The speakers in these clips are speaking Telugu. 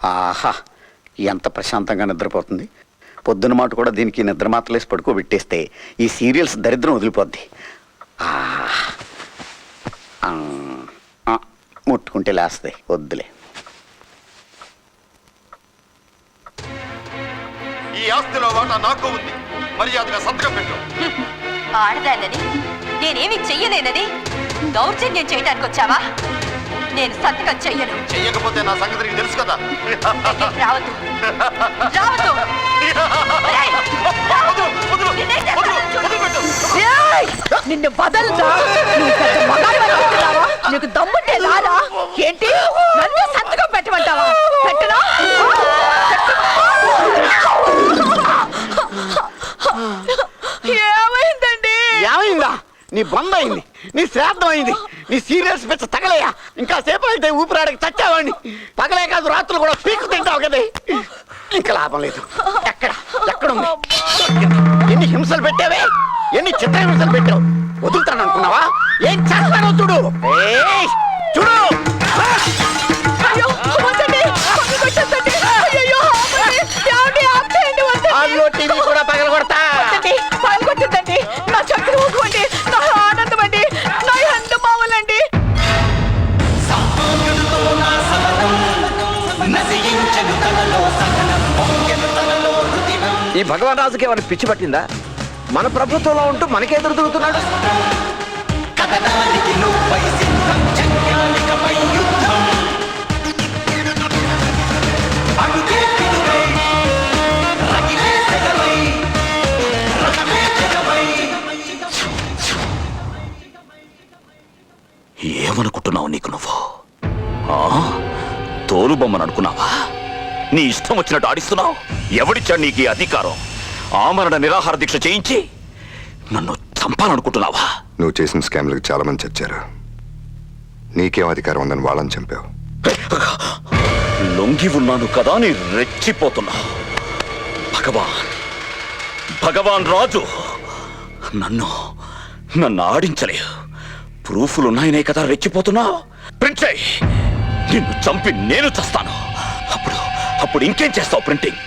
ఆహా, ఎంత ప్రశాంతంగా నిద్రపోతుంది. పొద్దున మాట కూడా దీనికి నిద్ర మాత్రలేసి పడుకోబెట్టేస్తే ఈ సీరియల్స్ దరిద్రం వదిలిపోద్ది. ముట్టుకుంటే లేస్తుంది, వద్దులే. ఈ ఆస్తిలో వాటా నాకు ఉంది, మర్యాదగా సంతకం పెట్టు. ఆడదానని నేనేమి చెయ్యలేనని దౌర్జన్యం చేయడానికి వచ్చావా? నేను సంతకం చెయ్యను. చెయ్యకపోతే నా సంగతి నీకు తెలుసు కదా. రావద్దు రావద్దు. నిన్ను వదలదా? నీకు దమ్ముంటే రారా? ఏంటి నన్ను సంతకం పెట్టమంటావా? పెట్టరా? ఏమైందండి? ఏమైందా? నీ బంద్ అయింది, నీ శ్రాద్ధం అయింది, నీ సీరియల్స్ పెద్ద తగలయ్యా. ఇంకా సేపు అయితే ఊపిరాడికి చచ్చావాడిని. పగలే కాదు, రాత్రులు కూడా పీకు తింటావు కదే. ఇంకా లాభం లేదు. ఎక్కడుంది? ఎన్ని హింసలు పెట్టావే, ఎన్ని చిత్ర హింసలు పెట్టావు. వదులుతాను అనుకున్నావా? ఏం చేస్తానో చూడు. చూడు. టీవీ కూడా పగలగొడతా. పగలగొట్టండి. నా చక్కెర ఊరుకోండి, నా ఆనందం అండి, నా అందం బావాలండి. ఈ భగవాన్ రాజుకి ఎవరికి పిచ్చి పట్టిందా? మన ప్రభుత్వంలో ఉంటూ మనకే ఎదురు తిరుగుతున్నాడు. ఏమనుకుంటున్నావు నీకు నువ్వు? తోలుబొమ్మను అనుకున్నావా? నీ ఇష్టం వచ్చినట్టు ఆడిస్తున్నావు. ఎవడిచ్చాడు నీకు ఈ అధికారం? ఆమరణ నిరాహార దీక్ష చేయించి నన్ను చంపాలనుకుంటున్నావా? నువ్వు చేసిన స్కామ్లకు చాలా మంది చచ్చారు. నీకేం అధికారం ఉందని వాళ్ళని చంపావు. లొంగి ఉన్నాను కదా అని రెచ్చిపోతున్నా. భగవాన్ రాజు నన్ను ఆడించలేవు. ప్రూఫ్లున్నాయనే కదా రెచ్చిపోతున్నావు. ప్రింట్ చేయి. నిన్ను చంపి నేను చస్తాను. అప్పుడు ఇంకేం చేస్తావు? ప్రింటింగ్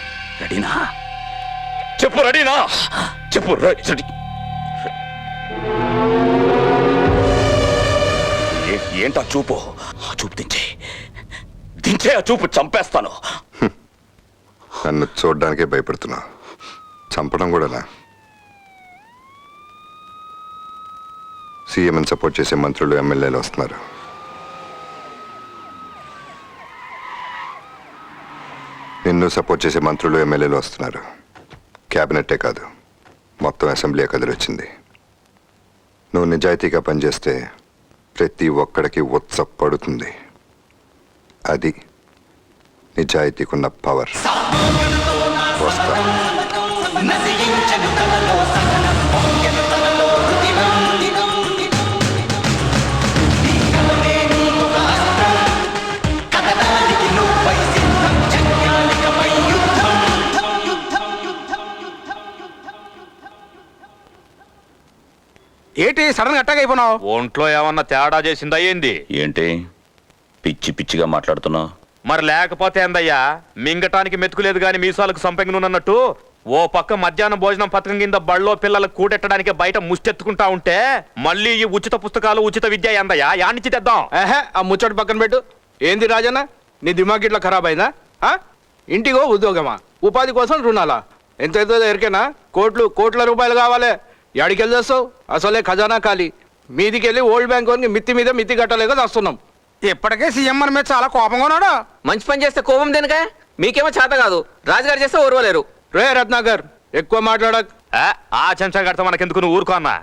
రెడీనా? చెప్పు. రెడీనా? చెప్పు. రెడీ. ఏంటా చూపు? ఆ చూపు దించే ఆ చూపు. చంపేస్తాను. నన్ను చూడడానికే భయపడుతున్నా, చంపడం కూడానా? సీఎంని సపోర్ట్ చేసే మంత్రులు, ఎమ్మెల్యేలు వస్తున్నారు. నిన్ను సపోర్ట్ చేసే మంత్రులు, ఎమ్మెల్యేలు వస్తున్నారు. క్యాబినెట్టే కాదు, మొత్తం అసెంబ్లీ కదిలొచ్చింది. నువ్వు నిజాయితీగా పనిచేస్తే ప్రతి ఒక్కడికి ఉత్సవ పడుతుంది. అది నిజాయితీకున్న పవర్. వస్తా. ఏంటి సడన్ గా అట్టాక్ అయిపోయినావు? ఒంట్లో ఏమన్నా తేడా చేసిందా ఏంది? ఏంటి పిచ్చి పిచ్చిగా మాట్లాడుతున్నావు? మరి లేకపోతే ఏందయ్యా? మింగటానికి మెతుకులేదు గాని మీసాలకు సంపెంగనున్నట్టు ఓ పక్క మధ్యాహ్నం భోజనం పథకం కింద బళ్ళో పిల్లలకు కూడెట్టడానికి బయట ముష్టెత్తుకుంటా ఉంటే మళ్ళీ ఈ ఉచిత పుస్తకాలు, ఉచిత విద్య ఏందయ్యా? యానిచ్చి తెద్దాం. ఆ ముచ్చటి పక్కన పెట్టు. ఏంది రాజన్న, నీ దిమాగ్ ఇట్లా ఖరాబ్ అయిందా? ఇంటికో ఉద్యోగమా? ఉపాధి కోసం రుణాలా? ఎంత ఎరికేనా? కోట్ల రూపాయలు కావాలి. ఎడికెళ్ళి చేస్తావు? అసలే ఖజానా ఖాళీ. మీదికెళ్ళి ఓల్డ్ బ్యాంక్ వారికి మిత్తి మీద మిత్తి కట్టలేక వస్తున్నాం. ఇప్పటికే సీఎం మన మీద చాలా కోపంగా ఉన్నాడు. మంచి పని చేస్తే కోపం దేనికా? మీకేమో చేత కాదు, రాజుగారు చేస్తే ఓర్వలేరు. రే రత్నాకర్, ఎక్కువ మాట్లాడక్. ఆ చెంచా కడతా మనకెందుకు, నువ్వు ఊరుకో అన్నా.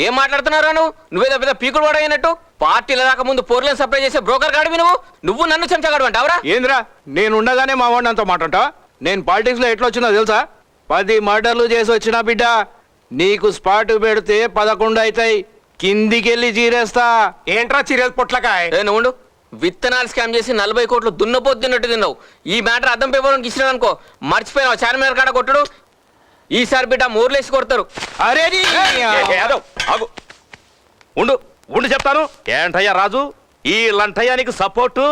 ఏం మాట్లాడుతున్నారా నువ్వేదో పెద్ద పీకుడు వాడు అయినట్టు? పార్టీల దాకా ముందు పోర్లను సప్లై చేసే బ్రోకర్ గాడివి నువ్వు నన్ను చెంచా గడు అంటావురా? ఏంద్రా, నేను ఉండగానే మా వాడిని అంతా మాట్లాడతా? నేను పాలిటిక్స్ లో ఎట్లా వచ్చినా తెలుసా? 10 మర్డర్లు చేసి వచ్చిన బిడ్డ. నీకు స్పాట్ పెడితే 11 అవుతాయి. కిందికెళ్ళి చీరేస్తా. ఏంట్రా చీరేది పొట్లకాయ? నువ్వు విత్తనాలు స్కామ్ చేసి 40 కోట్లు దున్నపోతున్నట్టు తిన్నావు. ఈ మ్యాటర్ అద్దం పేపర్ ఇచ్చినావు అనుకో, మర్చిపోయినావు. చార్మినార్ కాడ కొట్టుడు. ఈసారి బిడ్డ మోర్లేసి కొడతారు. అరే ఉండు ఉండు చెప్తాను. ఏంటయ్యా రాజు, ఈ లంటయ్యానికి సపోర్టు?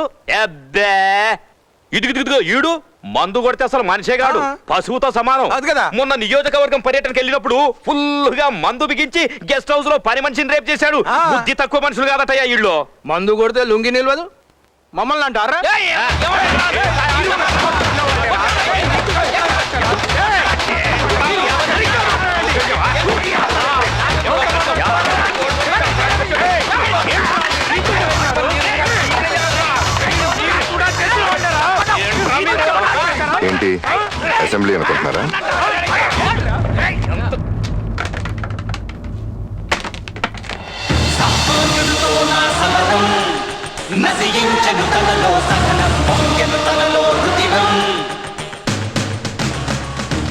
ఇదిగిదిగిదిగో ఈడు మందు కొడితే అసలు మనిషే కాడు, పశువుతో సమానం. అది కదా. మొన్న నియోజకవర్గం పర్యటనకి వెళ్ళినప్పుడు ఫుల్ గా మందు బిగించి గెస్ట్ హౌస్ లో పని మనిషిని రేపు చేశాడు. బుద్ధి తక్కువ మనుషులు కాదటయ్యా ఇళ్ళు. మందు కొడితే లుంగి నిల్వదు మమ్మల్ని అంటారా? ఏంటి అసెంబ్లీ అనుకుంటున్నారా?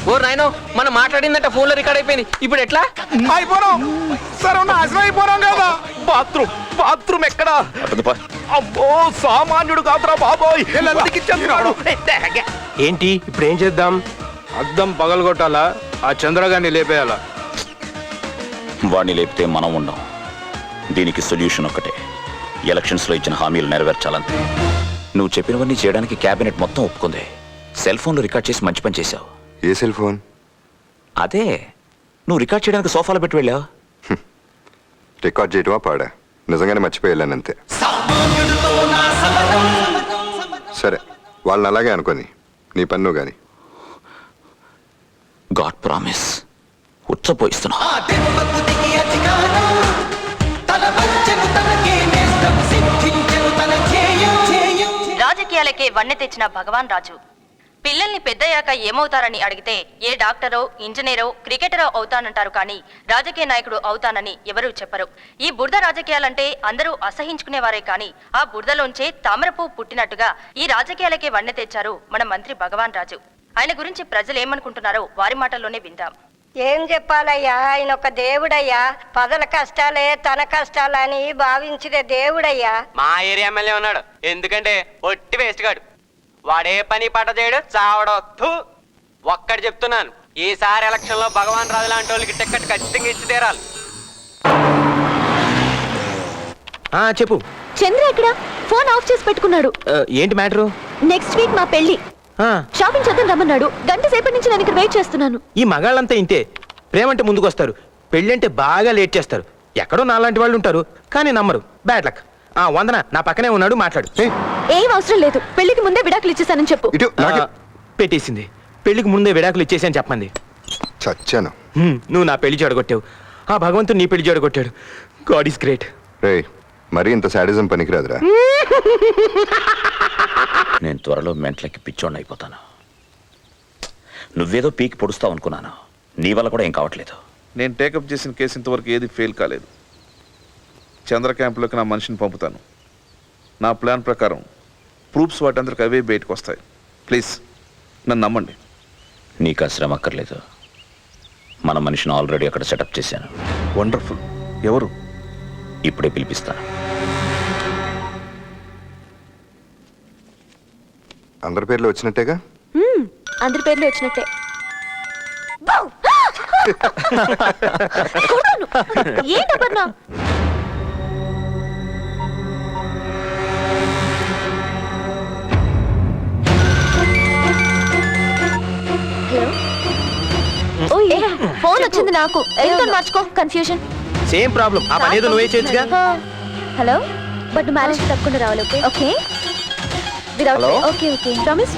ఓ నాయనో మనం మాట్లాడిందంట ఫోన్ లో రికార్డ్ అయిపోయింది. ఇప్పుడు ఎట్లా? అయిపోరాం సార్, నాశనం అయిపోరాం కదా. బాత్రూమ్ ఎక్కడా? అతను పా. అబ్బో సామాన్యుడు కాదురా బాబోయ్. ఉతికిచ్చేస్తున్నాడు. ఏంటి ఇప్పుడు ఏం చేద్దాం? అద్దం పగలగొట్టాలా, ఆ చంద్రగాన్ని లేపేయాలా? వాడిని లేపితే మనం ఉండం. దీనికి సొల్యూషన్ ఒక్కటే, ఎలక్షన్స్ లో ఇచ్చిన హామీలు నెరవేర్చాలంతే. నువ్వు చెప్పినవన్నీ చేయడానికి క్యాబినెట్ మొత్తం ఒప్పుకుంది. సెల్ ఫోన్లో రికార్డ్ చేసి మంచి పని చేశావు. ఏ సెల్ ఫోన్? అదే నువ్వు రికార్డ్ చేయడానికి సోఫాలో పెట్టి వెళ్ళావు. రికార్డ్ చేయటమా పాడా? నిజంగానే మర్చిపోయి వెళ్ళానంతే. సరే, వాళ్ళని అలాగే అనుకోని నీ పన్ను గాని. God promise ఉచ్చపోయిస్తున్నా. రాజకీయాలకే వన్నె తెచ్చిన భగవాన్ రాజు పిల్లల్ని పెద్దయ్యాక ఏమవుతారని అడిగితే ఏ డాక్టరో, ఇంజనీరో, క్రికెటరో అవుతానంటారు కానీ రాజకీయ నాయకుడు అవుతానని ఎవరూ చెప్పరు. ఈ బురద రాజకీయాలంటే అందరూ అసహించుకునేవారే కానీ ఆ బురదలోంచే తామరపు పుట్టినట్టుగా ఈ రాజకీయాలకే వన్నె తెచ్చారు మన మంత్రి భగవాన్ రాజు. ఆయన గురించి ప్రజలు ఏమనుకుంటున్నారో వారి మాటల్లోనే విందాం. ఏం చెప్పాలయ్యా, ఆయన ఒక దేవుడయ్యా. ప్రజల కష్టాలే తన కష్టాలని భావించిన దేవుడయ్యా. మా ఏరియా ఎమ్మెల్యే ఉన్నాడు, ఎందుకంటే ఒట్టి వేస్ట్ గాడు. వాడే పని పట్ట చేయడు, చావడొద్దు. ఒక్కటి చెప్తున్నాను, ఈసారి ఎలక్షన్ లో భగవాన్ రాజు లాంటి వాళ్ళకి టికెట్ ఖచ్చితంగా ఇచ్చి తీరాలి. చెప్పు. చంద్ర ఎక్కడ? ఫోన్ ఆఫ్ చేసి పెట్టుకున్నాడు. ఏంటి మ్యాటరు? నెక్స్ట్ వీక్ మా పెళ్లి. షాపింగ్ చేద్దాం రమ్మన్నాడు. గంట సేపటి నుంచి నేను ఇక్కడ వెయిట్ చేస్తున్నాను. ఈ మగాళ్ళంతా ఇంతే, ప్రేమంటే ముందుకొస్తారు, పెళ్ళంటే బాగా లేట్ చేస్తారు. ఎక్కడో నాలాంటి వాళ్ళు ఉంటారు కానీ నమ్మరు. Bad luck. వందన నా పక్కనే ఉన్నాడు, మాట్లాడు. ఏం అవసరం లేదు, పెళ్లికి ముందే విడాకులు ఇచ్చేసానని చెప్పు. పెట్టేసింది. పెళ్లికి ముందే విడాకులు ఇచ్చేసాను చెప్పండి. చచ్చాను. నువ్వు నా పెళ్లి చెడగొట్టావు, ఆ భగవంతుడు నీ పెళ్లి చెడగొట్టాడు. God is great. రేయ్, మరీ ఇంత శాడిజం పనికిరాదురా. నేను త్వరలో మెంట్లకి పిచ్చోడిని అయిపోతాను. నువ్వేదో పీకి పొడుస్తావు అనుకున్నాను, నీ వల్ల కూడా ఏం కావట్లేదు. నేను టేకప్ చేసిన కేసు ఇంతవరకు ఏది ఫెయిల్ కాలేదు. చంద్ర క్యాంపులోకి నా మనిషిని పంపుతాను. నా ప్లాన్ ప్రకారం ప్రూఫ్స్ వాటందరికి అవే బయటకు వస్తాయి. ప్లీజ్ నన్ను నమ్మండి. నీకు ఆ శ్రమ అక్కర్లేదు. మన మనిషిని ఆల్రెడీ అక్కడ సెటప్ చేశాను. వండర్ఫుల్. ఎవరు? ఇప్పుడే పిలిపిస్తాను. అందరి పేర్లు వచ్చినట్టేగా? అందరి పేర్లు వచ్చినట్టే. ఏంటన్నా? ఫోన్ వచ్చింది నాకు. ఎంత మార్చుకో. కన్ఫ్యూజన్. Same problem. ఆ పని ఏదో నువ్వే చేయొచ్చుగా. హలో, బట్ మ్యారేజ్ తప్పకుండా రావాలి. Okay okay. Hello. Okay okay promise.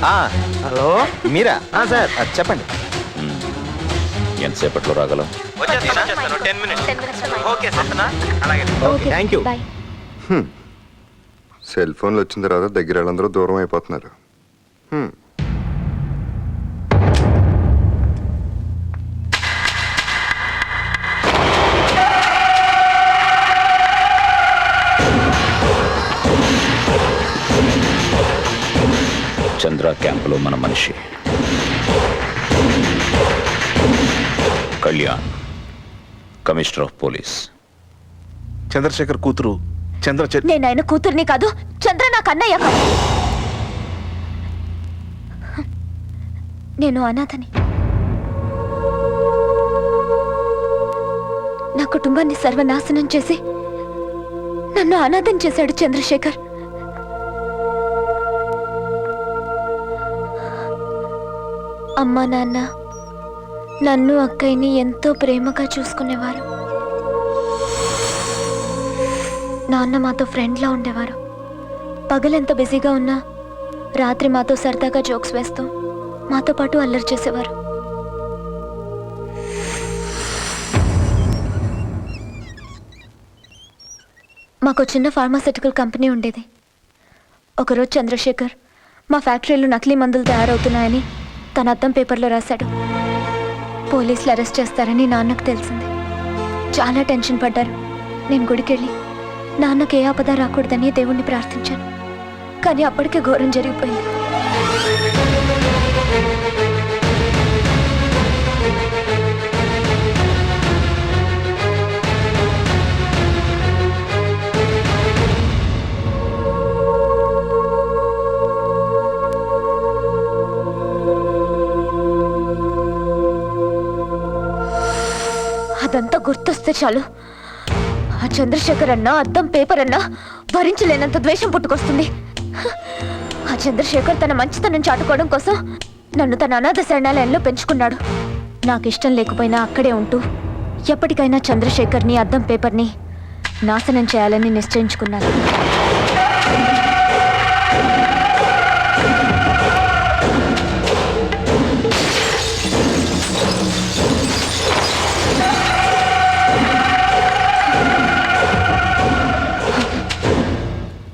Hello మీరా? సార్ చెప్పండి. ఎంతసేపట్లో రాగలం? Thank you. బాయ్. సెల్ ఫోన్లు వచ్చిన తర్వాత దగ్గర వాళ్ళందరూ దూరం అయిపోతున్నారు. చంద్ర క్యాంపులో మన మనిషి Kalyan, commissioner of police. Chandrasekhar కూతురు నేను ఆయన కూతుర్ని కాదు, చంద్ర నాకు అన్నయ్య కాదు. నేను అనాథని. నా కుటుంబాన్ని సర్వనాశనం చేసి నన్ను అనాథం చేశాడు చంద్రశేఖర్. అమ్మా నాన్న నన్ను అక్కయ్యని ఎంతో ప్రేమగా చూసుకునేవారు. నాన్న మాతో ఫ్రెండ్లా ఉండేవారు. పగలెంత బిజీగా ఉన్నా రాత్రి మాతో సరదాగా జోక్స్ వేస్తూ మాతో పాటు అల్లరి చేసేవారు. మాకు చిన్న ఫార్మాసిటికల్ కంపెనీ ఉండేది. ఒకరోజు చంద్రశేఖర్ మా ఫ్యాక్టరీలో నకిలీ మందులు తయారవుతున్నాయని తన అద్దం పేపర్లో రాశాడు. పోలీసులు అరెస్ట్ చేస్తారని నాన్నకు తెలిసింది. చాలా టెన్షన్ పడ్డారు. నేను గుడికెళ్ళి నాన్నకి ఏ ఆపద రాకూడదని దేవుణ్ణి ప్రార్థించాను. కానీ అప్పటికే ఘోరం జరిగిపోయింది. అదంతా గుర్తొస్తే చాలు ఆ చంద్రశేఖర్ అన్నా అద్దం పేపర్ అన్నా భరించలేనంత ద్వేషం పుట్టుకొస్తుంది. ఆ చంద్రశేఖర్ తన మంచితనం చాటుకోవడం కోసం నన్ను తన అనాథ శరణాలయంలో పెంచుకున్నాడు. నాకు ఇష్టం లేకపోయినా అక్కడే ఉంటూ ఎప్పటికైనా చంద్రశేఖర్ని అద్దం పేపర్ని నాశనం చేయాలని నిశ్చయించుకున్నాను.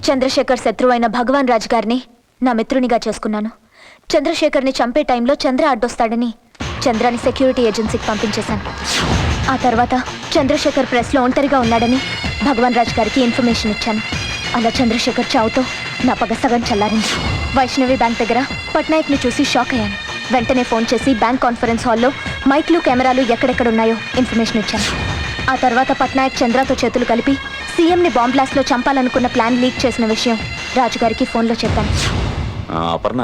చంద్రశేఖర్ శత్రువైన భగవాన్ రాజ్ గారిని నా మిత్రునిగా చేసుకున్నాను. చంద్రశేఖర్ని చంపే టైంలో చంద్ర అడ్డొస్తాడని చంద్రాని సెక్యూరిటీ ఏజెన్సీకి పంపించేశాను. ఆ తర్వాత చంద్రశేఖర్ ప్రెస్లో ఒంటరిగా ఉన్నాడని భగవాన్ రాజ్ గారికి ఇన్ఫర్మేషన్ ఇచ్చాను. అలా చంద్రశేఖర్ చావుతో నా పగ సగం చల్లారింది. వైష్ణవి బ్యాంక్ దగ్గర పట్నాయక్ని చూసి షాక్ అయ్యాను. వెంటనే ఫోన్ చేసి బ్యాంక్ కాన్ఫరెన్స్ హాల్లో మైక్లు కెమెరాలు ఎక్కడెక్కడ ఉన్నాయో ఇన్ఫర్మేషన్ ఇచ్చాను. ఆ తర్వాత పట్నాయక్ చంద్రతో చేతులు కలిపి సీఎంని బాంబ్ బ్లాస్ట్లో చంపాలనుకున్న ప్లాన్ లీక్ చేసిన విషయం రాజుగారికి ఫోన్లో చెప్పాను. అపర్ణ,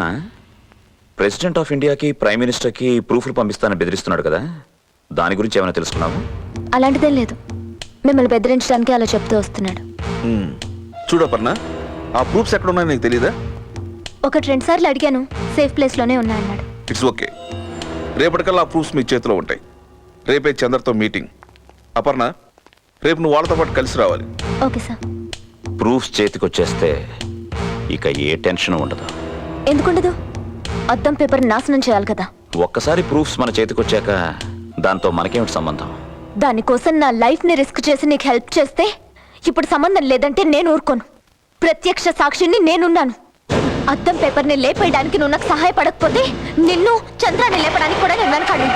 ప్రెసిడెంట్ ఆఫ్ ఇండియాకి ప్రైమ్ మినిస్టర్కి ప్రూఫ్లు పంపిస్తానని బెదిరిస్తున్నాడు కదా, దాని గురించి ఏమైనా తెలుసుకున్నావు? అలాంటిదేం లేదు. మిమ్మల్ని బెదిరించడానికి అలా చెప్తూ వస్తున్నాడు. చూడపర్ణ, ఆ ప్రూఫ్స్ ఎక్కడ ఉన్నాయో నీకు తెలియదా? 1-2 సార్లు అడిగాను. సేఫ్ ప్లేస్లోనే ఉన్నాయన్నాడు. It's okay. రేపటికల్లా ఆ ప్రూఫ్స్ మీ చేతిలో ఉంటాయి. రేపే చంద్రతో మీటింగ్. అపర్ణ, రేపు నువ్వు వాళ్ళతో పాటు కలిసి రావాలి. Okay sir. ప్రూఫ్స్ చేతికొచ్చేస్తే ఇక ఏ టెన్షన్ ఉండదు. ఎందుకుండదు? అద్దం పేపర్ నాశనం చేయాలి కదా. ఒక్కసారి ప్రూఫ్స్ మన చేతికొచ్చాక దాంతో మనకేమిటి సంబంధం? దానికోసం నా లైఫ్ని రిస్క్ చేసి నీకు హెల్ప్ చేస్తే ఇప్పుడు సంబంధం లేదంటే నేను ఊరుకోను. ప్రత్యక్ష సాక్షిని నేనున్నాను. అద్దం పేపర్ని లేపేయడానికి నువ్వు నాకు సహాయపడకపోతే నిన్ను చంద్రాన్ని లేపడానికి కూడా నేను వెనకాడను.